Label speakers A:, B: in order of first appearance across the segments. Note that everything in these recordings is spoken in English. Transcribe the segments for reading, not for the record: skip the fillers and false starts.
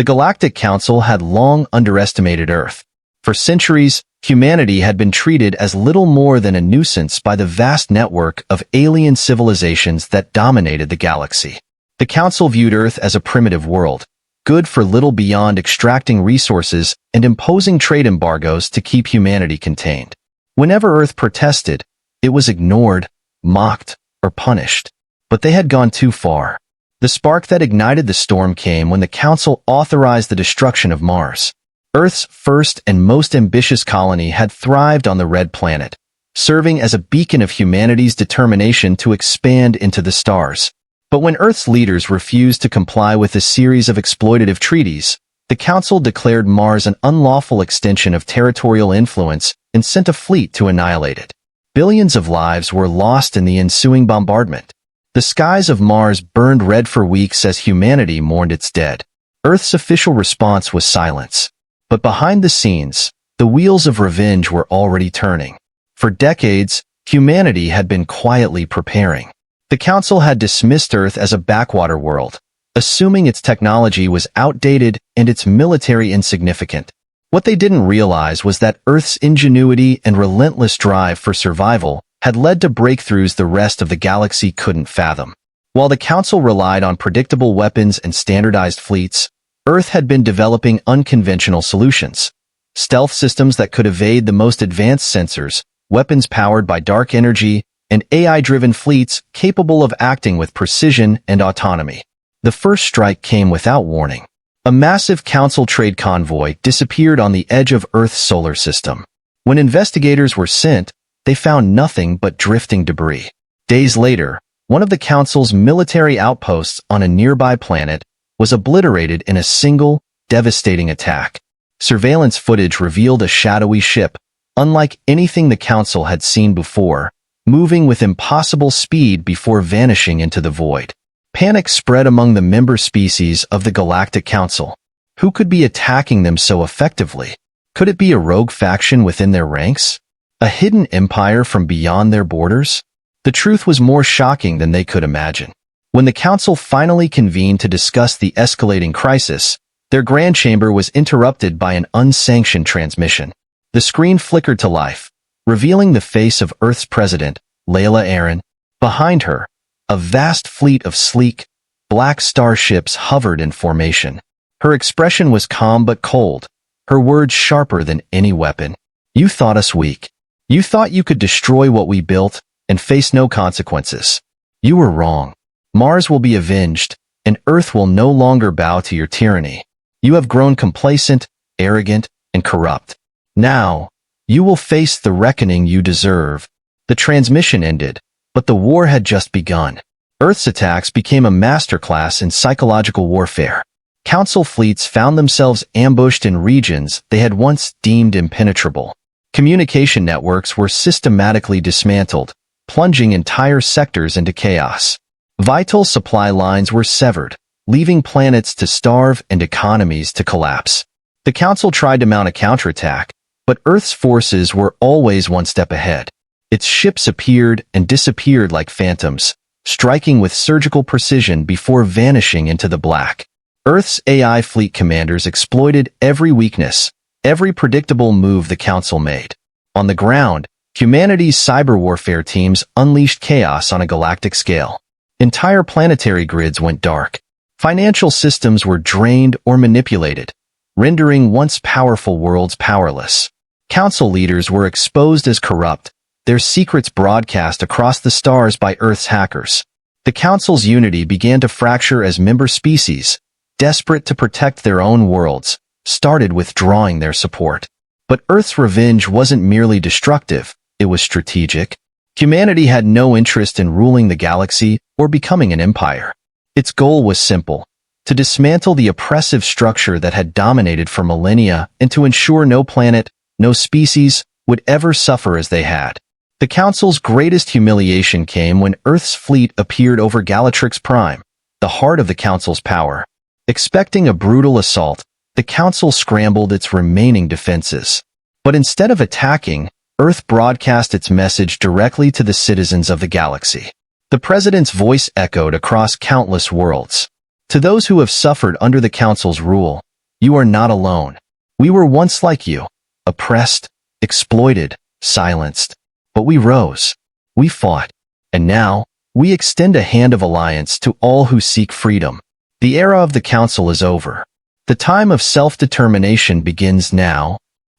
A: The Galactic Council had long underestimated Earth. For centuries, humanity had been treated as little more than a nuisance by the vast network of alien civilizations that dominated the galaxy. The Council viewed Earth as a primitive world, good for little beyond extracting resources and imposing trade embargoes to keep humanity contained. Whenever Earth protested, it was ignored, mocked, or punished. But they had gone too far. The spark that ignited the storm came when the Council authorized the destruction of Mars. Earth's first and most ambitious colony had thrived on the Red Planet, serving as a beacon of humanity's determination to expand into the stars. But when Earth's leaders refused to comply with a series of exploitative treaties, the Council declared Mars an unlawful extension of territorial influence and sent a fleet to annihilate it. Billions of lives were lost in the ensuing bombardment. The skies of Mars burned red for weeks as humanity mourned its dead. Earth's official response was silence. But behind the scenes, the wheels of revenge were already turning. For decades, humanity had been quietly preparing. The Council had dismissed Earth as a backwater world, assuming its technology was outdated and its military insignificant. What they didn't realize was that Earth's ingenuity and relentless drive for survival had led to breakthroughs the rest of the galaxy couldn't fathom. While the Council relied on predictable weapons and standardized fleets, Earth had been developing unconventional solutions. Stealth systems that could evade the most advanced sensors, weapons powered by dark energy, and AI-driven fleets capable of acting with precision and autonomy. The first strike came without warning. A massive Council trade convoy disappeared on the edge of Earth's solar system. When investigators were sent, they found nothing but drifting debris. Days later, one of the Council's military outposts on a nearby planet was obliterated in a single, devastating attack. Surveillance footage revealed a shadowy ship, unlike anything the Council had seen before, moving with impossible speed before vanishing into the void. Panic spread among the member species of the Galactic Council. Who could be attacking them so effectively? Could it be a rogue faction within their ranks? A hidden empire from beyond their borders? The truth was more shocking than they could imagine. When the Council finally convened to discuss the escalating crisis, their grand chamber was interrupted by an unsanctioned transmission. The screen flickered to life, revealing the face of Earth's president, Layla Aaron. Behind her, a vast fleet of sleek, black starships hovered in formation. Her expression was calm but cold, her words sharper than any weapon. "You thought us weak. You thought you could destroy what we built and face no consequences. You were wrong. Mars will be avenged, and Earth will no longer bow to your tyranny. You have grown complacent, arrogant, and corrupt. Now, you will face the reckoning you deserve." The transmission ended, but the war had just begun. Earth's attacks became a masterclass in psychological warfare. Council fleets found themselves ambushed in regions they had once deemed impenetrable. Communication networks were systematically dismantled, plunging entire sectors into chaos. Vital supply lines were severed, leaving planets to starve and economies to collapse. The Council tried to mount a counterattack, but Earth's forces were always one step ahead. Its ships appeared and disappeared like phantoms, striking with surgical precision before vanishing into the black. Earth's AI fleet commanders exploited every weakness, every predictable move the Council made. On the ground, humanity's cyber warfare teams unleashed chaos on a galactic scale. Entire planetary grids went dark. Financial systems were drained or manipulated, rendering once powerful worlds powerless. Council leaders were exposed as corrupt, their secrets broadcast across the stars by Earth's hackers. The Council's unity began to fracture as member species, desperate to protect their own worlds, started withdrawing their support. But Earth's revenge wasn't merely destructive, it was strategic. Humanity had no interest in ruling the galaxy or becoming an empire. Its goal was simple: to dismantle the oppressive structure that had dominated for millennia and to ensure no planet, no species, would ever suffer as they had. The Council's greatest humiliation came when Earth's fleet appeared over Galatrix Prime, the heart of the Council's power. Expecting a brutal assault, the Council scrambled its remaining defenses. But instead of attacking, Earth broadcast its message directly to the citizens of the galaxy. The President's voice echoed across countless worlds. To those who have suffered under the Council's rule, You are not alone. We were once like you, oppressed, exploited, silenced. But we rose. We fought. And now, we extend a hand of alliance to all who seek freedom. The era of the Council is over. The time of self-determination begins now.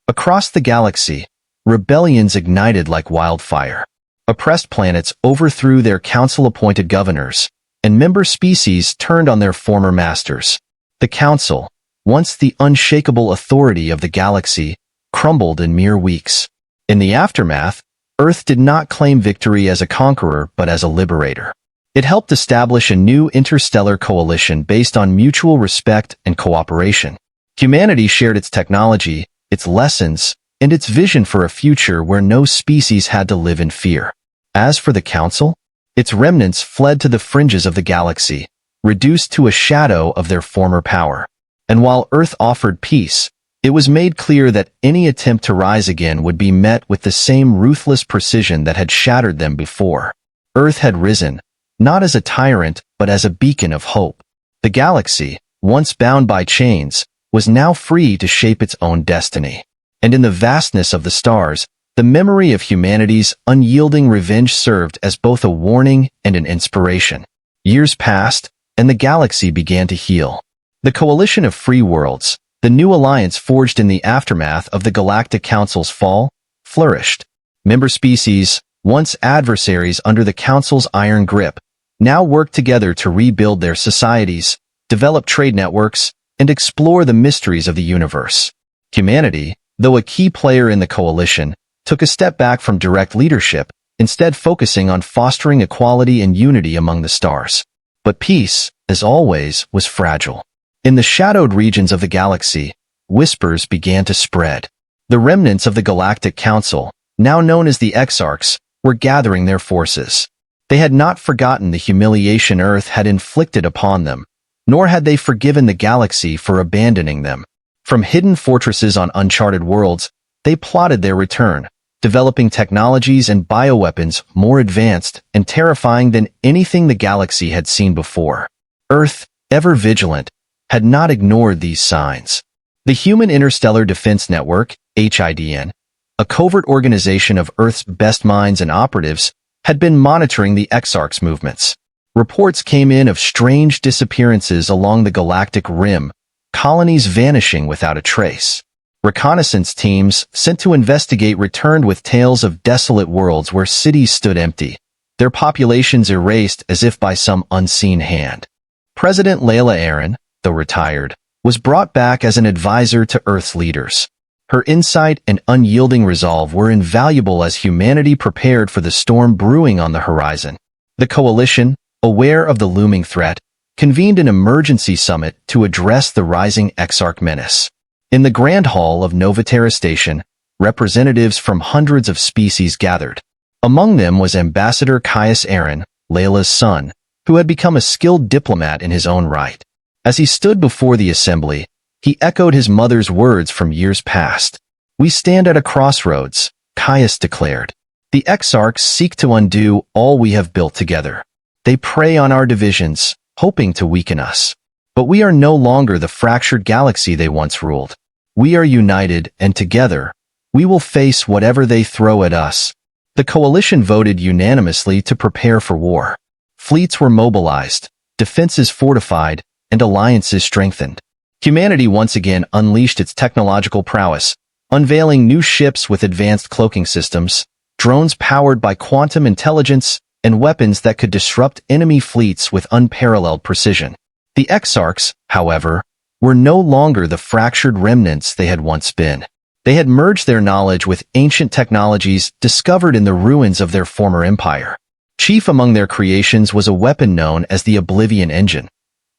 A: Across the galaxy, rebellions ignited like wildfire. Oppressed planets overthrew their council-appointed governors, and member species turned on their former masters. The Council, once the unshakable authority of the galaxy, crumbled in mere weeks. In the aftermath, Earth did not claim victory as a conqueror but as a liberator. It helped establish a new interstellar coalition based on mutual respect and cooperation. Humanity shared its technology, its lessons, and its vision for a future where no species had to live in fear. As for the Council, its remnants fled to the fringes of the galaxy, reduced to a shadow of their former power. And while Earth offered peace, it was made clear that any attempt to rise again would be met with the same ruthless precision that had shattered them before. Earth had risen, not as a tyrant but as a beacon of hope. The galaxy, once bound by chains, was now free to shape its own destiny. And in the vastness of the stars, the memory of humanity's unyielding revenge served as both a warning and an inspiration. Years passed, and the galaxy began to heal. The coalition of free worlds, the new alliance forged in the aftermath of the Galactic Council's fall, flourished. Member species, once adversaries under the Council's iron grip, now work together to rebuild their societies, develop trade networks, and explore the mysteries of the universe. Humanity, though a key player in the coalition, took a step back from direct leadership, instead focusing on fostering equality and unity among the stars. But peace, as always, was fragile. In the shadowed regions of the galaxy, whispers began to spread. The remnants of the Galactic Council, now known as the Exarchs, were gathering their forces. They had not forgotten the humiliation Earth had inflicted upon them, nor had they forgiven the galaxy for abandoning them. From hidden fortresses on uncharted worlds, they plotted their return, developing technologies and bioweapons more advanced and terrifying than anything the galaxy had seen before. Earth, ever vigilant, had not ignored these signs. The Human Interstellar Defense Network, HIDN, a covert organization of Earth's best minds and operatives, had been monitoring the Exarchs' movements. Reports came in of strange disappearances along the galactic rim, colonies vanishing without a trace. Reconnaissance teams sent to investigate returned with tales of desolate worlds where cities stood empty, their populations erased as if by some unseen hand. President Layla Aaron, though retired, was brought back as an advisor to Earth's leaders. Her insight and unyielding resolve were invaluable as humanity prepared for the storm brewing on the horizon. The coalition, aware of the looming threat, convened an emergency summit to address the rising Exarch menace. In the Grand Hall of Novaterra Station, representatives from hundreds of species gathered. Among them was Ambassador Caius Aaron, Layla's son, who had become a skilled diplomat in his own right. As he stood before the assembly, he echoed his mother's words from years past. "We stand at a crossroads," Caius declared. "The Exarchs seek to undo all we have built together. They prey on our divisions, hoping to weaken us. But we are no longer the fractured galaxy they once ruled. We are united, and together, we will face whatever they throw at us." The coalition voted unanimously to prepare for war. Fleets were mobilized, defenses fortified, and alliances strengthened. Humanity once again unleashed its technological prowess, unveiling new ships with advanced cloaking systems, drones powered by quantum intelligence, and weapons that could disrupt enemy fleets with unparalleled precision. The Exarchs, however, were no longer the fractured remnants they had once been. They had merged their knowledge with ancient technologies discovered in the ruins of their former empire. Chief among their creations was a weapon known as the Oblivion Engine,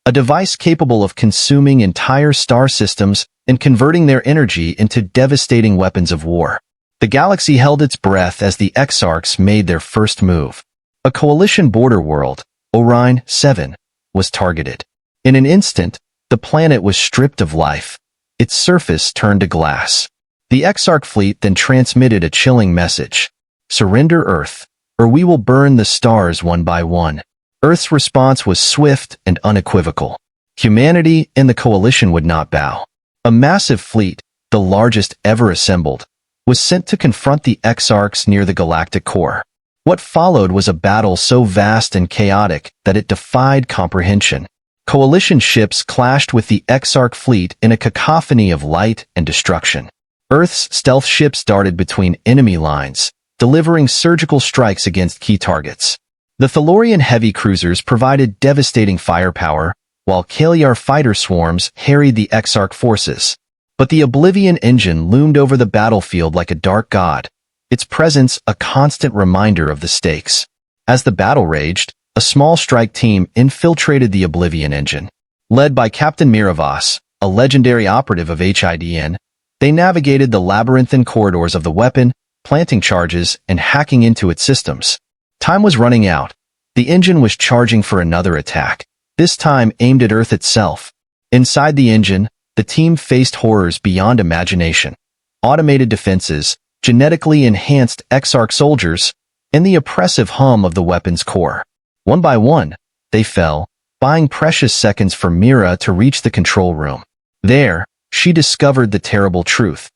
A: a device capable of consuming entire star systems and converting their energy into devastating weapons of war. The galaxy held its breath as the Exarchs made their first move. A coalition border world, Orion 7, was targeted. In an instant, the planet was stripped of life. Its surface turned to glass. The Exarch fleet then transmitted a chilling message: "Surrender, Earth, or we will burn the stars one by one." Earth's response was swift and unequivocal. Humanity and the coalition would not bow. A massive fleet, the largest ever assembled, was sent to confront the Exarchs near the galactic core. What followed was a battle so vast and chaotic that it defied comprehension. Coalition ships clashed with the Exarch fleet in a cacophony of light and destruction. Earth's stealth ships darted between enemy lines, delivering surgical strikes against key targets. The Thalorian heavy cruisers provided devastating firepower, while Kaliar fighter swarms harried the Exarch forces. But the Oblivion engine loomed over the battlefield like a dark god, its presence a constant reminder of the stakes. As the battle raged, a small strike team infiltrated the Oblivion engine. Led by Captain Miravas, a legendary operative of HIDN, they navigated the labyrinthine corridors of the weapon, planting charges and hacking into its systems. Time was running out. The engine was charging for another attack, this time aimed at Earth itself. Inside the engine, the team faced horrors beyond imagination. Automated defenses, genetically enhanced Exarch soldiers, and the oppressive hum of the weapon's core. One by one, they fell, buying precious seconds for Mira to reach the control room. There, she discovered the terrible truth.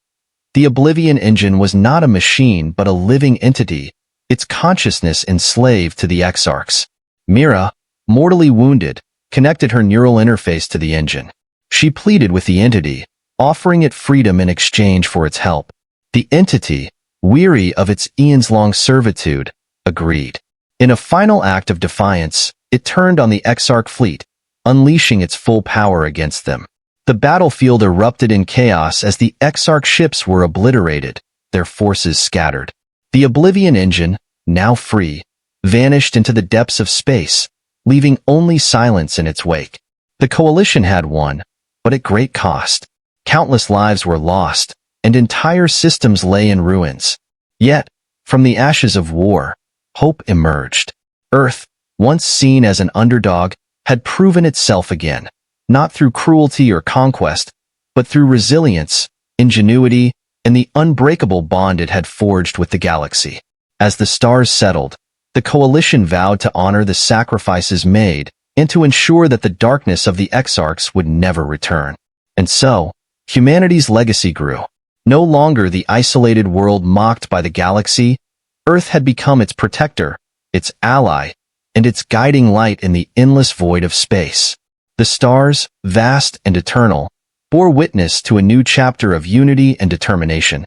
A: The Oblivion engine was not a machine but a living entity, its consciousness enslaved to the Exarchs. Mira, mortally wounded, connected her neural interface to the engine. She pleaded with the entity, offering it freedom in exchange for its help. The entity, weary of its eons-long servitude, agreed. In a final act of defiance, it turned on the Exarch fleet, unleashing its full power against them. The battlefield erupted in chaos as the Exarch ships were obliterated, their forces scattered. The Oblivion engine, now free, vanished into the depths of space, leaving only silence in its wake. The Coalition had won, but at great cost. Countless lives were lost, and entire systems lay in ruins. Yet, from the ashes of war, hope emerged. Earth, once seen as an underdog, had proven itself again, not through cruelty or conquest, but through resilience, ingenuity, and the unbreakable bond it had forged with the galaxy. As the stars settled, the Coalition vowed to honor the sacrifices made and to ensure that the darkness of the Exarchs would never return. And so, humanity's legacy grew. No longer the isolated world mocked by the galaxy, Earth had become its protector, its ally, and its guiding light in the endless void of space. The stars, vast and eternal, bore witness to a new chapter of unity and determination.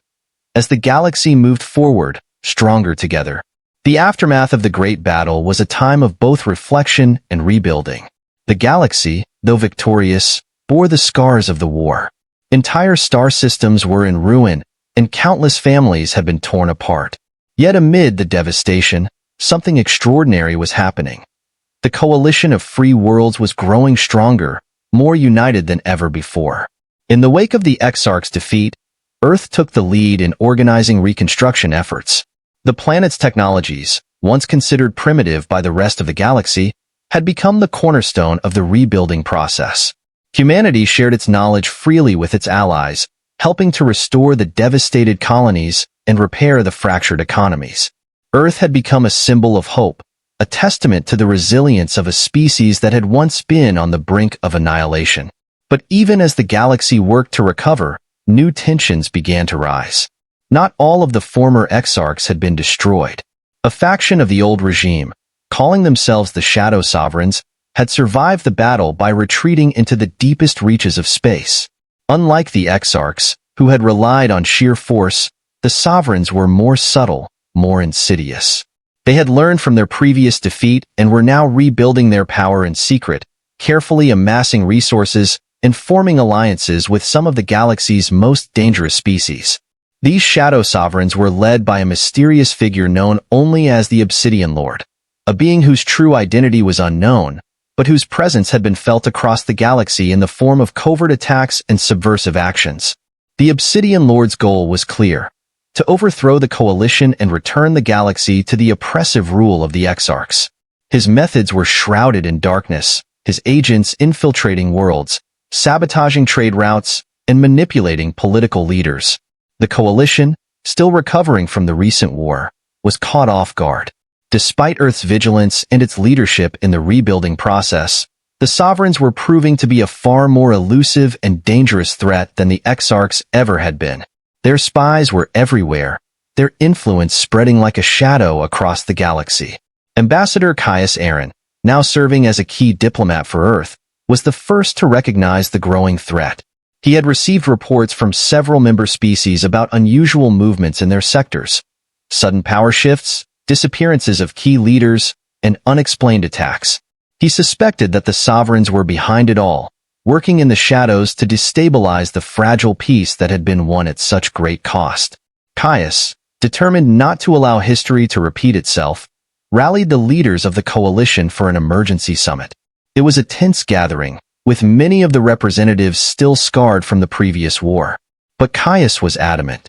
A: As the galaxy moved forward, stronger together. The aftermath of the Great Battle was a time of both reflection and rebuilding. The galaxy, though victorious, bore the scars of the war. Entire star systems were in ruin, and countless families had been torn apart. Yet amid the devastation, something extraordinary was happening. The coalition of free worlds was growing stronger, more united than ever before. In the wake of the Exarch's defeat, Earth took the lead in organizing reconstruction efforts. The planet's technologies, once considered primitive by the rest of the galaxy, had become the cornerstone of the rebuilding process. Humanity shared its knowledge freely with its allies, helping to restore the devastated colonies and repair the fractured economies. Earth had become a symbol of hope, a testament to the resilience of a species that had once been on the brink of annihilation. But even as the galaxy worked to recover, new tensions began to rise. Not all of the former Exarchs had been destroyed. A faction of the old regime, calling themselves the Shadow Sovereigns, had survived the battle by retreating into the deepest reaches of space. Unlike the Exarchs, who had relied on sheer force, the Sovereigns were more subtle, more insidious. They had learned from their previous defeat and were now rebuilding their power in secret, carefully amassing resources and forming alliances with some of the galaxy's most dangerous species. These Shadow Sovereigns were led by a mysterious figure known only as the Obsidian Lord, a being whose true identity was unknown, but whose presence had been felt across the galaxy in the form of covert attacks and subversive actions. The Obsidian Lord's goal was clear: to overthrow the Coalition and return the galaxy to the oppressive rule of the Exarchs. His methods were shrouded in darkness, his agents infiltrating worlds, sabotaging trade routes, and manipulating political leaders. The Coalition, still recovering from the recent war, was caught off guard. Despite Earth's vigilance and its leadership in the rebuilding process, The Sovereigns were proving to be a far more elusive and dangerous threat than the Exarchs ever had been. Their spies were everywhere, their influence spreading like a shadow across the galaxy. Ambassador Caius Aaron, now serving as a key diplomat for Earth, was the first to recognize the growing threat. He had received reports from several member species about unusual movements in their sectors, sudden power shifts, disappearances of key leaders, and unexplained attacks. He suspected that the Sovereigns were behind it all, working in the shadows to destabilize the fragile peace that had been won at such great cost. Caius, determined not to allow history to repeat itself, rallied the leaders of the coalition for an emergency summit. It was a tense gathering, with many of the representatives still scarred from the previous war. But Caius was adamant.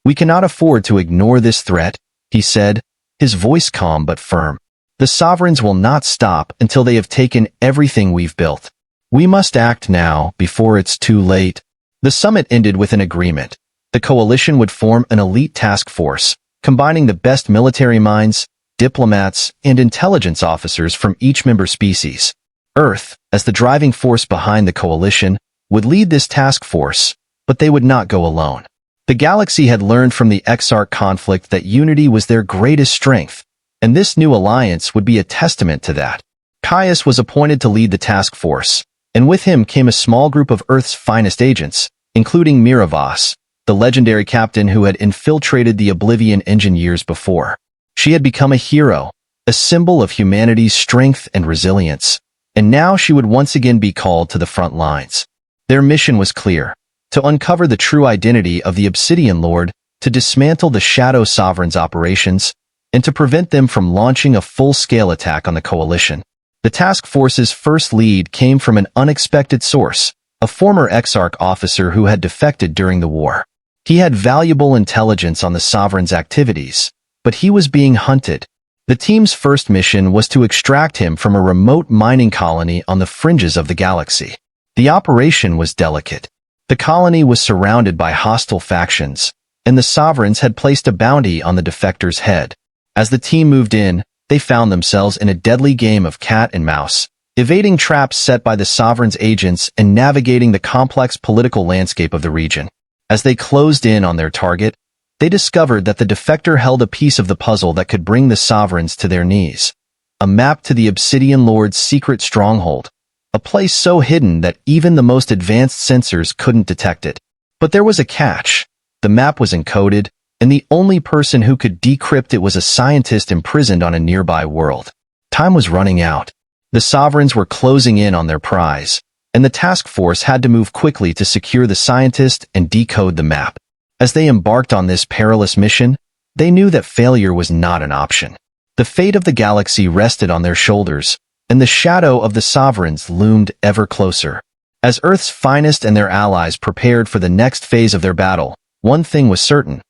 A: "We cannot afford to ignore this threat," he said, his voice calm but firm. "The Sovereigns will not stop until they have taken everything we've built. We must act now, before it's too late." The summit ended with an agreement. The coalition would form an elite task force, combining the best military minds, diplomats, and intelligence officers from each member species. Earth, as the driving force behind the coalition, would lead this task force, but they would not go alone. The galaxy had learned from the Exarch conflict that unity was their greatest strength, and this new alliance would be a testament to that. Caius was appointed to lead the task force, and with him came a small group of Earth's finest agents, including Miravos, the legendary captain who had infiltrated the Oblivion Engine years before. She had become a hero, a symbol of humanity's strength and resilience, and now she would once again be called to the front lines. Their mission was clear: to uncover the true identity of the Obsidian Lord, to dismantle the Shadow Sovereign's operations, and to prevent them from launching a full-scale attack on the coalition. The task force's first lead came from an unexpected source, a former Exarch officer who had defected during the war. He had valuable intelligence on the Sovereign's activities, but he was being hunted. The team's first mission was to extract him from a remote mining colony on the fringes of the galaxy. The operation was delicate. The colony was surrounded by hostile factions, and the Sovereigns had placed a bounty on the defector's head. As the team moved in, they found themselves in a deadly game of cat and mouse, evading traps set by the Sovereign's agents and navigating the complex political landscape of the region. As they closed in on their target, they discovered that the defector held a piece of the puzzle that could bring the Sovereigns to their knees. A map to the Obsidian Lord's secret stronghold, a place so hidden that even the most advanced sensors couldn't detect it. But there was a catch. The map was encoded, and the only person who could decrypt it was a scientist imprisoned on a nearby world. Time was running out. The Sovereigns were closing in on their prize, and the task force had to move quickly to secure the scientist and decode the map. As they embarked on this perilous mission, they knew that failure was not an option. The fate of the galaxy rested on their shoulders, and the shadow of the Sovereigns loomed ever closer. As Earth's finest and their allies prepared for the next phase of their battle, one thing was certain: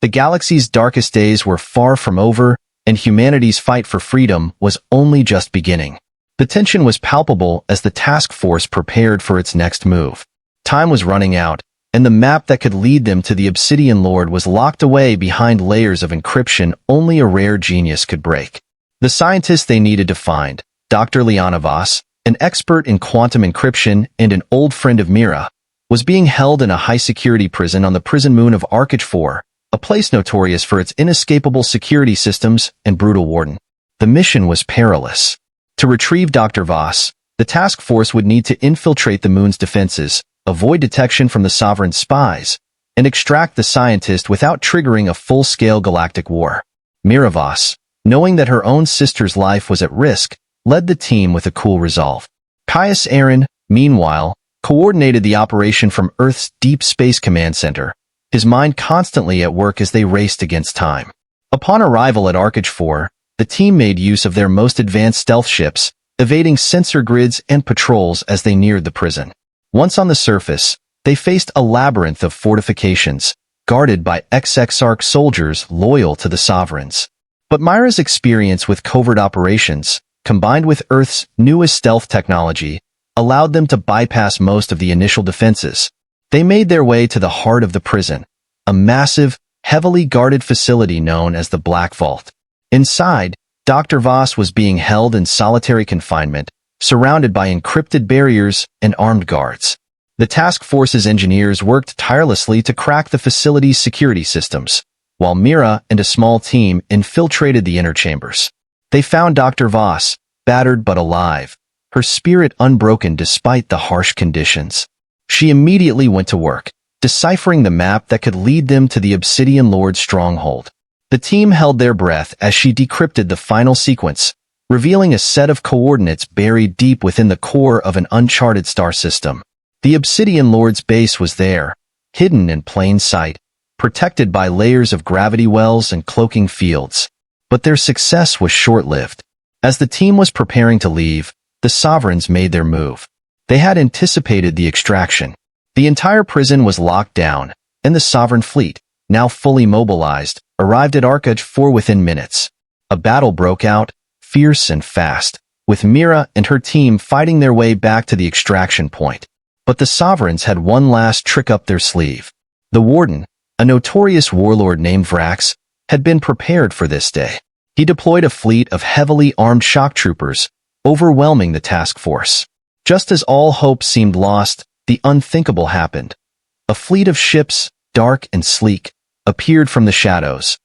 A: the galaxy's darkest days were far from over, and humanity's fight for freedom was only just beginning. The tension was palpable as the task force prepared for its next move. Time was running out, and the map that could lead them to the Obsidian Lord was locked away behind layers of encryption only a rare genius could break. The scientist they needed to find, Dr. Leonivos, an expert in quantum encryption and an old friend of Mira, was being held in a high-security prison on the prison moon of Arcage 4, a place notorious for its inescapable security systems and brutal warden. The mission was perilous. To retrieve Dr. Voss, the task force would need to infiltrate the moon's defenses, avoid detection from the Sovereign spies, and extract the scientist without triggering a full-scale galactic war. Miravos, knowing that her own sister's life was at risk, led the team with a cool resolve. Caius Aaron, meanwhile, coordinated the operation from Earth's Deep Space Command Center, his mind constantly at work as they raced against time. Upon arrival at Arcage 4, the team made use of their most advanced stealth ships, evading sensor grids and patrols as they neared the prison. Once on the surface, they faced a labyrinth of fortifications, guarded by ex-Exarch soldiers loyal to the Sovereigns. But Myra's experience with covert operations, combined with Earth's newest stealth technology, allowed them to bypass most of the initial defenses. They made their way to the heart of the prison, a massive, heavily guarded facility known as the Black Vault. Inside, Dr. Voss was being held in solitary confinement, surrounded by encrypted barriers and armed guards. The task force's engineers worked tirelessly to crack the facility's security systems, while Mira and a small team infiltrated the inner chambers. They found Dr. Voss, battered but alive, her spirit unbroken despite the harsh conditions. She immediately went to work, deciphering the map that could lead them to the Obsidian Lord's stronghold. The team held their breath as she decrypted the final sequence, revealing a set of coordinates buried deep within the core of an uncharted star system. The Obsidian Lord's base was there, hidden in plain sight, protected by layers of gravity wells and cloaking fields. But their success was short-lived. As the team was preparing to leave, the Sovereigns made their move. They had anticipated the extraction. The entire prison was locked down, and the Sovereign fleet, now fully mobilized, arrived at Arcage 4 within minutes. A battle broke out, fierce and fast, with Mira and her team fighting their way back to the extraction point. But the Sovereigns had one last trick up their sleeve. The Warden, a notorious warlord named Vrax, had been prepared for this day. He deployed a fleet of heavily armed shock troopers, overwhelming the task force. Just as all hope seemed lost, the unthinkable happened. A fleet of ships, dark and sleek, appeared from the shadows.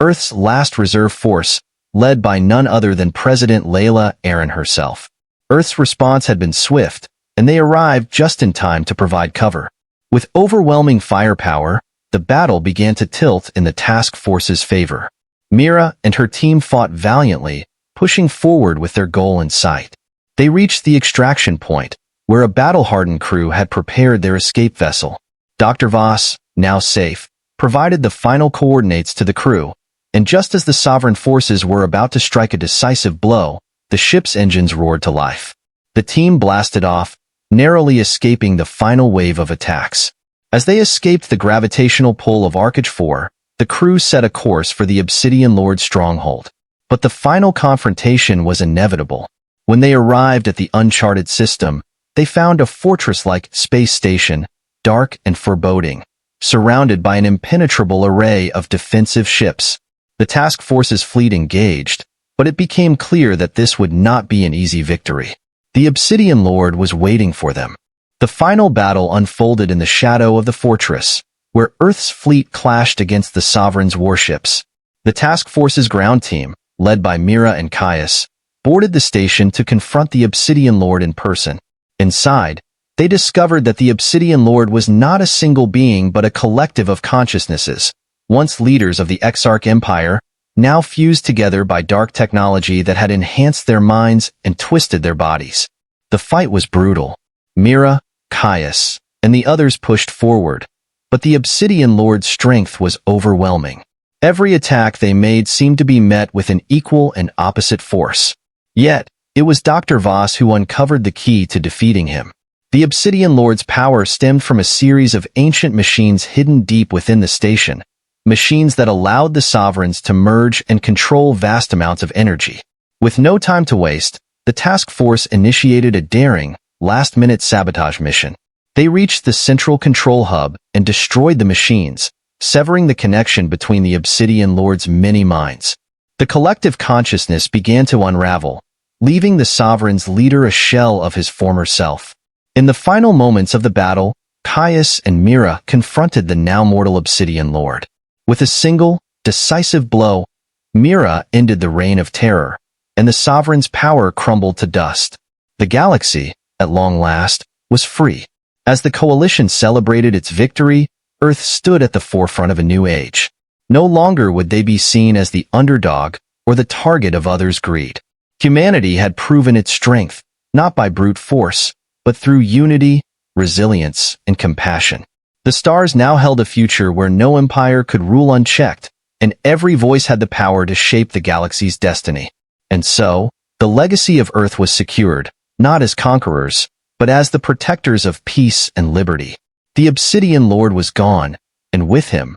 A: Earth's last reserve force, led by none other than President Layla Aaron herself. Earth's response had been swift, and they arrived just in time to provide cover. With overwhelming firepower, the battle began to tilt in the task force's favor. Mira and her team fought valiantly, pushing forward with their goal in sight. They reached the extraction point, where a battle-hardened crew had prepared their escape vessel. Dr. Voss, now safe, provided the final coordinates to the crew, and just as the Sovereign forces were about to strike a decisive blow, the ship's engines roared to life. The team blasted off, narrowly escaping the final wave of attacks. As they escaped the gravitational pull of Arcage 4, the crew set a course for the Obsidian Lord's stronghold. But the final confrontation was inevitable. When they arrived at the uncharted system, they found a fortress-like space station, dark and foreboding, surrounded by an impenetrable array of defensive ships. The task force's fleet engaged, but it became clear that this would not be an easy victory. The Obsidian Lord was waiting for them. The final battle unfolded in the shadow of the fortress, where Earth's fleet clashed against the Sovereign's warships. The task force's ground team, led by Mira and Caius, boarded the station to confront the Obsidian Lord in person. Inside, they discovered that the Obsidian Lord was not a single being but a collective of consciousnesses, once leaders of the Exarch Empire, now fused together by dark technology that had enhanced their minds and twisted their bodies. The fight was brutal. Mira, Caius, and the others pushed forward, but the Obsidian Lord's strength was overwhelming. Every attack they made seemed to be met with an equal and opposite force. Yet, it was Dr. Voss who uncovered the key to defeating him. The Obsidian Lord's power stemmed from a series of ancient machines hidden deep within the station, machines that allowed the Sovereigns to merge and control vast amounts of energy. With no time to waste, the task force initiated a daring, last-minute sabotage mission. They reached the central control hub and destroyed the machines, severing the connection between the Obsidian Lord's many minds. The collective consciousness began to unravel, leaving the Sovereign's leader a shell of his former self. In the final moments of the battle, Caius and Mira confronted the now-mortal Obsidian Lord. With a single, decisive blow, Mira ended the reign of terror, and the Sovereign's power crumbled to dust. The galaxy, at long last, was free. As the Coalition celebrated its victory, Earth stood at the forefront of a new age. No longer would they be seen as the underdog or the target of others' greed. Humanity had proven its strength, not by brute force, but through unity, resilience, and compassion. The stars now held a future where no empire could rule unchecked, and every voice had the power to shape the galaxy's destiny. And so, the legacy of Earth was secured, not as conquerors, but as the protectors of peace and liberty. The Obsidian Lord was gone, and with him,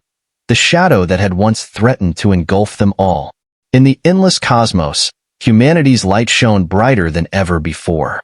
A: the shadow that had once threatened to engulf them all. In the endless cosmos, humanity's light shone brighter than ever before.